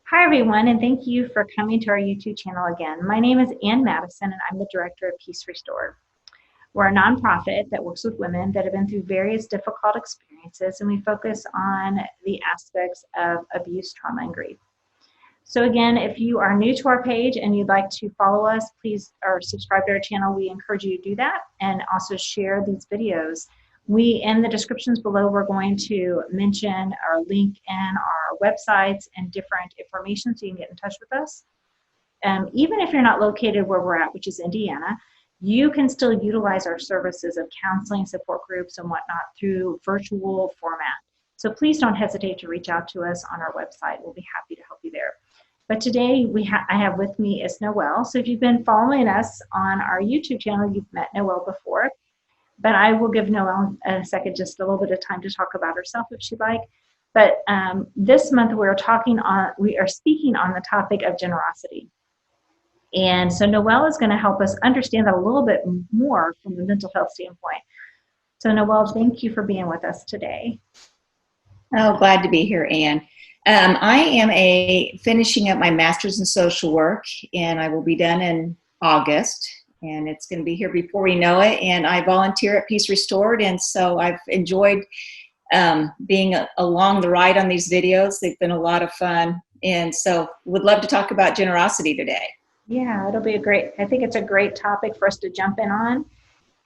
Hi, everyone, and thank you for coming to our YouTube channel again. My name is Madison, and I'm the director of Peace Restored. We're a nonprofit that works with women that have been through various difficult experiences, and we focus on the aspects of abuse, trauma, and grief. So again, if you are new to our page and you'd like to follow us, please or subscribe to our channel. We encourage you to do that and also share these videos. In the descriptions below, we're going to mention or link in our websites and different information so you can get in touch with us. Even if you're not located where we're at, which is Indiana, you can still utilize our services of counseling, support groups, and whatnot through virtual format. So please don't hesitate to reach out to us on our website. We'll be happy to help you there. But today I have with me is Noelle. So if you've been following us on our YouTube channel, you've met Noelle before. But I will give Noelle a second, just a little bit of time to talk about herself if she'd like. But this month we are speaking on the topic of generosity. And so Noelle is going to help us understand that a little bit more from a mental health standpoint. So Noelle, thank you for being with us today. Oh, glad to be here, Anne. I am finishing up my master's in social work, and I will be done in August. And it's going to be here before we know it. And I volunteer at Peace Restored, and so I've enjoyed being along the ride on these videos. They've been a lot of fun, and so would love to talk about generosity today. Yeah, I think it's a great topic for us to jump in on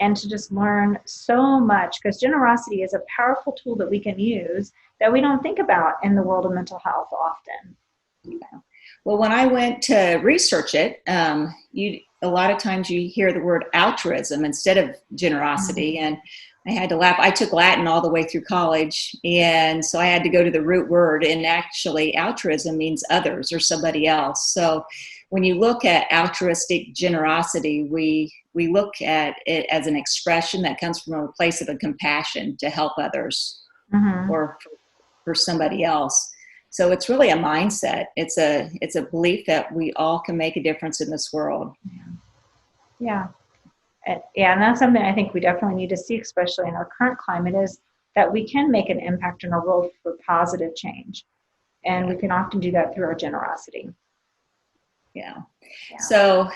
and to just learn so much, because generosity is a powerful tool that we can use that we don't think about in the world of mental health often. Yeah. Well, when I went to research it, a lot of times you hear the word altruism instead of generosity. Mm-hmm. And I had to laugh. I took Latin all the way through college, and so I had to go to the root word. And actually, altruism means others or somebody else. So when you look at altruistic generosity, we look at it as an expression that comes from a place of a compassion to help others, mm-hmm. or for somebody else. So it's really a mindset. It's a belief that we all can make a difference in this world. Yeah. Yeah, and that's something I think we definitely need to see, especially in our current climate, is that we can make an impact in our world for positive change. And we can often do that through our generosity. Yeah. So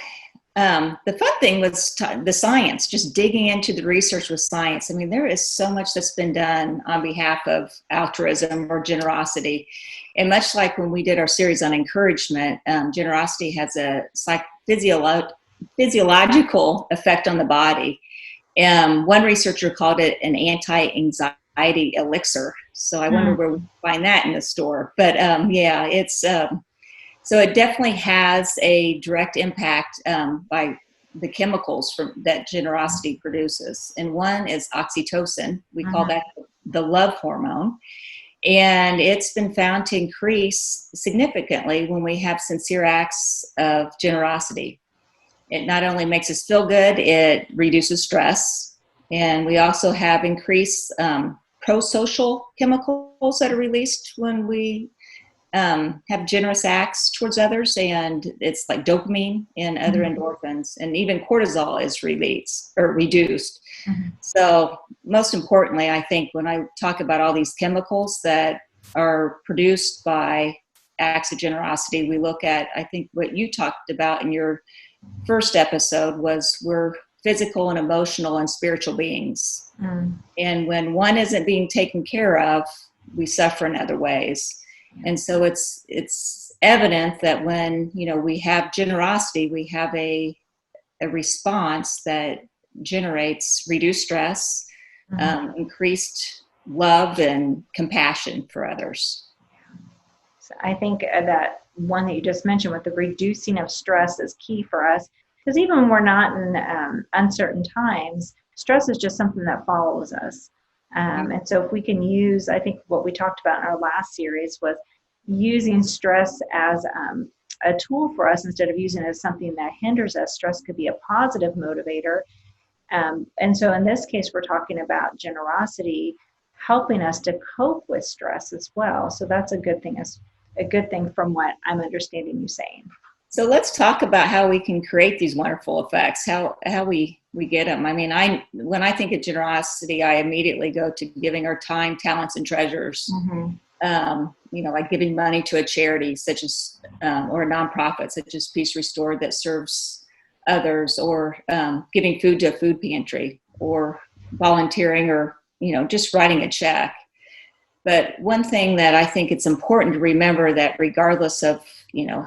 the fun thing was the science, just digging into the research with science. I mean, there is so much that's been done on behalf of altruism or generosity. And much like when we did our series on encouragement, generosity has a physiological effect on the body. One researcher called it an anti-anxiety elixir. So I wonder where we can find that in the store. But yeah, it's... So it definitely has a direct impact by the chemicals that generosity produces. And one is oxytocin. We call that the love hormone. And it's been found to increase significantly when we have sincere acts of generosity. It not only makes us feel good, it reduces stress. And we also have increased pro-social chemicals that are released when we have generous acts towards others, and it's like dopamine and other endorphins, and even cortisol is released or reduced. Mm-hmm. So most importantly, I think when I talk about all these chemicals that are produced by acts of generosity, we look at, I think what you talked about in your first episode was we're physical and emotional and spiritual beings. And when one isn't being taken care of, we suffer in other ways. And so it's evident that when, we have generosity, we have a response that generates reduced stress, increased love and compassion for others. So I think that one that you just mentioned with the reducing of stress is key for us, because even when we're not in uncertain times, stress is just something that follows us. And so if we can use, I think what we talked about in our last series was using stress as a tool for us instead of using it as something that hinders us. Stress could be a positive motivator. And so in this case, we're talking about generosity helping us to cope with stress as well. So that's a good thing from what I'm understanding you saying. So let's talk about how we can create these wonderful effects, how we get them. I mean, when I think of generosity, I immediately go to giving our time, talents, and treasures like giving money to a charity such as, or a nonprofit such as Peace Restored that serves others, or giving food to a food pantry, or volunteering, or, just writing a check. But one thing that I think it's important to remember, that regardless of,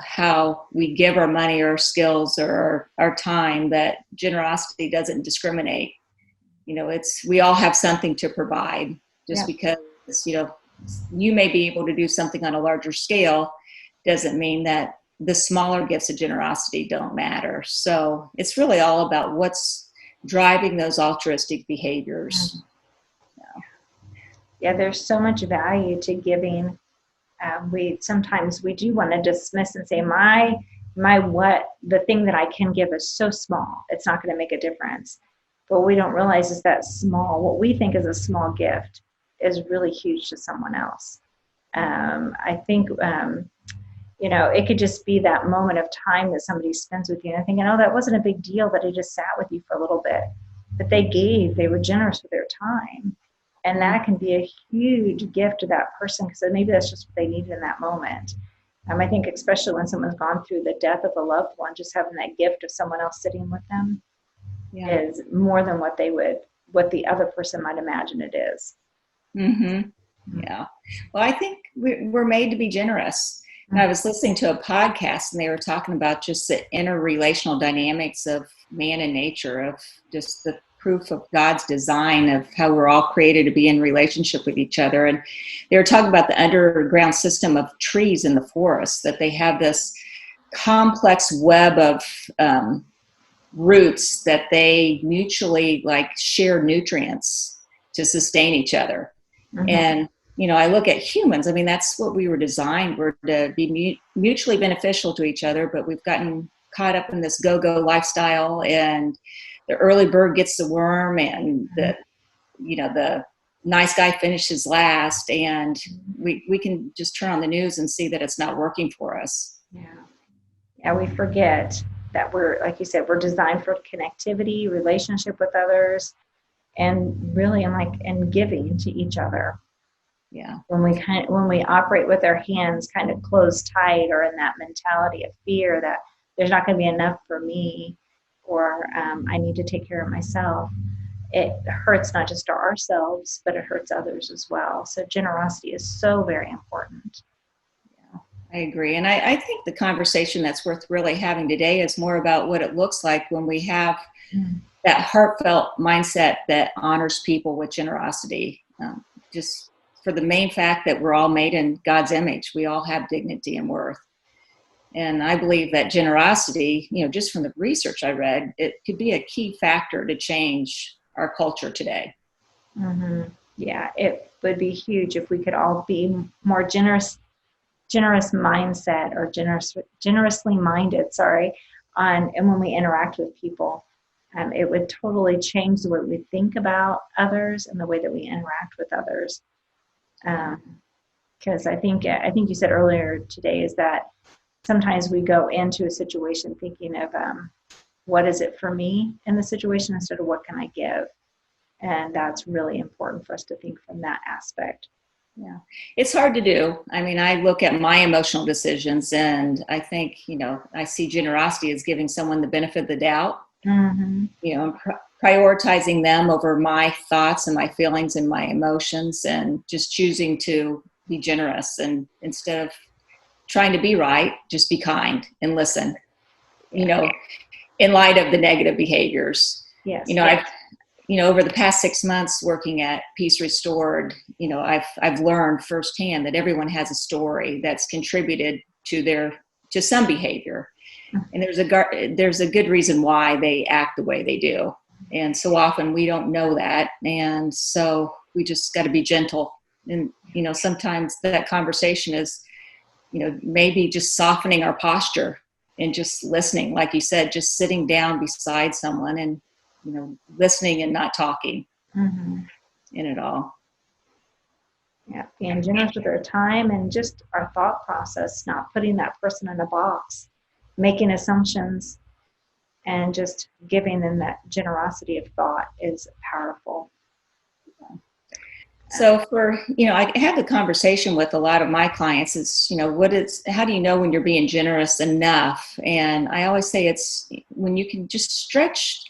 how we give our money or our skills or our time, that generosity doesn't discriminate. We all have something to provide. Just because, you may be able to do something on a larger scale doesn't mean that the smaller gifts of generosity don't matter. So it's really all about what's driving those altruistic behaviors. Yeah, there's so much value to giving. Sometimes we do want to dismiss and say, the thing that I can give is so small, it's not going to make a difference. But what we don't realize is that what we think is a small gift is really huge to someone else. I think, it could just be that moment of time that somebody spends with you, and I think, that wasn't a big deal that he just sat with you for a little bit, but they were generous with their time. And that can be a huge gift to that person, because maybe that's just what they needed in that moment. I think especially when someone's gone through the death of a loved one, just having that gift of someone else sitting with them is more than what the other person might imagine it is. Mm-hmm. Yeah. Well, I think we're made to be generous. And I was listening to a podcast, and they were talking about just the interrelational dynamics of man and nature, of just the proof of God's design of how we're all created to be in relationship with each other. And they were talking about the underground system of trees in the forest, that they have this complex web of roots that they mutually share nutrients to sustain each other. Mm-hmm. And I look at humans. I mean, that's what we were designed. We're to be mutually beneficial to each other, but we've gotten caught up in this go-go lifestyle, and the early bird gets the worm, and the nice guy finishes last, and we can just turn on the news and see that it's not working for us. Yeah, we forget that we're, like you said, we're designed for connectivity, relationship with others, and really, and giving to each other. Yeah. When we operate with our hands kind of closed tight, or in that mentality of fear that there's not going to be enough for me, or I need to take care of myself, it hurts not just ourselves, but it hurts others as well. So generosity is so very important. Yeah, I agree. And I think the conversation that's worth really having today is more about what it looks like when we have that heartfelt mindset that honors people with generosity. Just for the main fact that we're all made in God's image. We all have dignity and worth. And I believe that generosity, just from the research I read, it could be a key factor to change our culture today. Mm-hmm. Yeah, it would be huge if we could all be more generous mindset, or generously minded, and when we interact with people. It would totally change the way we think about others and the way that we interact with others. Because I think you said earlier today is that sometimes we go into a situation thinking of what is it for me in the situation, instead of what can I give. And that's really important for us to think from that aspect. Yeah, it's hard to do. I mean, I look at my emotional decisions, and I think, I see generosity as giving someone the benefit of the doubt, and prioritizing them over my thoughts and my feelings and my emotions, and just choosing to be generous, and instead of trying to be right, just be kind and listen, in light of the negative behaviors. Yes. Over the past 6 months working at Peace Restored, I've learned firsthand that everyone has a story that's contributed to some behavior. And there's a good reason why they act the way they do. And so often we don't know that. And so we just got to be gentle. And, sometimes that conversation is, maybe just softening our posture and just listening. Like you said, just sitting down beside someone and, listening and not talking in it all. Yeah, being generous with our time and just our thought process, not putting that person in a box, making assumptions, and just giving them that generosity of thought is powerful. So for, I have the conversation with a lot of my clients is, how do you know when you're being generous enough? And I always say it's when you can just stretch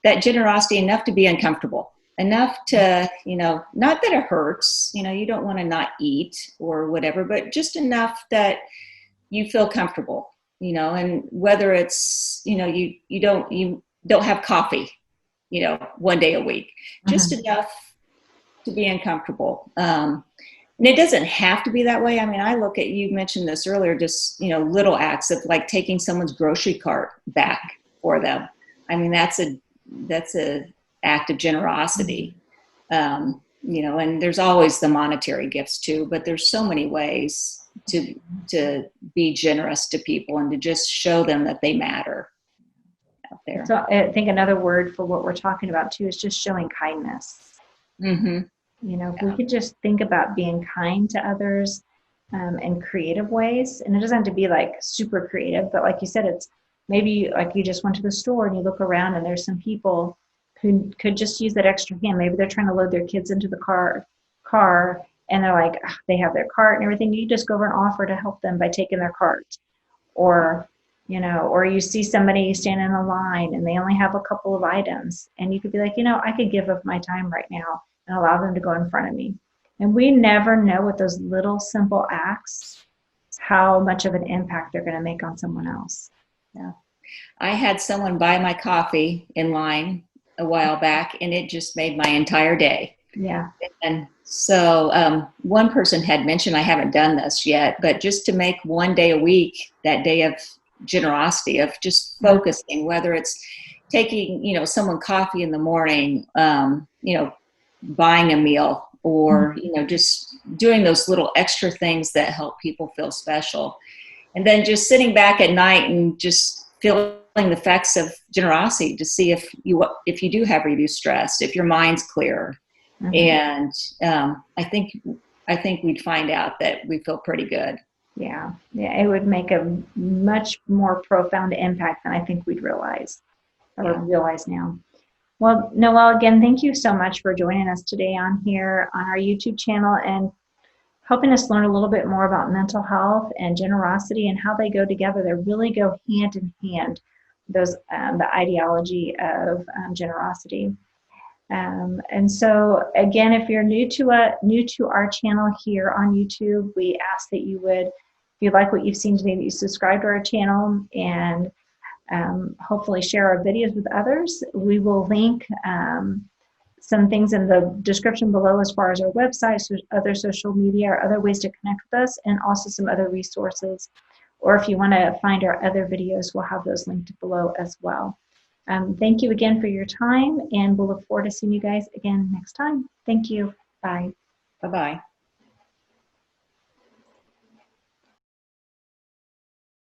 that generosity enough to be uncomfortable, enough to, not that it hurts, you don't want to not eat or whatever, but just enough that you feel comfortable, and whether it's, you don't have coffee, one day a week, just enough to be uncomfortable. And it doesn't have to be that way. I mean, I look at, you mentioned this earlier, just, little acts of like taking someone's grocery cart back for them. I mean, that's a act of generosity. And there's always the monetary gifts too, but there's so many ways to be generous to people and to just show them that they matter out there. So I think another word for what we're talking about too is just showing kindness. If we could just think about being kind to others in creative ways, and it doesn't have to be like super creative, but like you said, it's maybe like you just went to the store and you look around and there's some people who could just use that extra hand. Maybe they're trying to load their kids into the car and they're like, they have their cart and everything. You just go over and offer to help them by taking their cart. Or you see somebody standing in a line and they only have a couple of items, and you could be like, I could give of my time right now and allow them to go in front of me. And we never know with those little simple acts how much of an impact they're going to make on someone else. Yeah. I had someone buy my coffee in line a while back, and it just made my entire day. Yeah. And so one person had mentioned, I haven't done this yet, but just to make one day a week, that day of generosity, of just focusing, whether it's taking, someone coffee in the morning, buying a meal, or, just doing those little extra things that help people feel special. And then just sitting back at night and just feeling the effects of generosity to see if you do have reduced stress, if your mind's clear. And I think we'd find out that we feel pretty good. Yeah, it would make a much more profound impact than I think we'd realize now. Well, Noelle, again, thank you so much for joining us today on our YouTube channel and helping us learn a little bit more about mental health and generosity and how they go together. They really go hand in hand, the ideology of generosity. And so again, if you're new to our channel here on YouTube, we ask that you would, if you like what you've seen today, that you subscribe to our channel and hopefully share our videos with others. We will link some things in the description below as far as our website, so other social media, or other ways to connect with us, and also some other resources. Or if you want to find our other videos, we'll have those linked below as well. Thank you again for your time, and we'll look forward to seeing you guys again next time. Thank you. Bye. Bye-bye.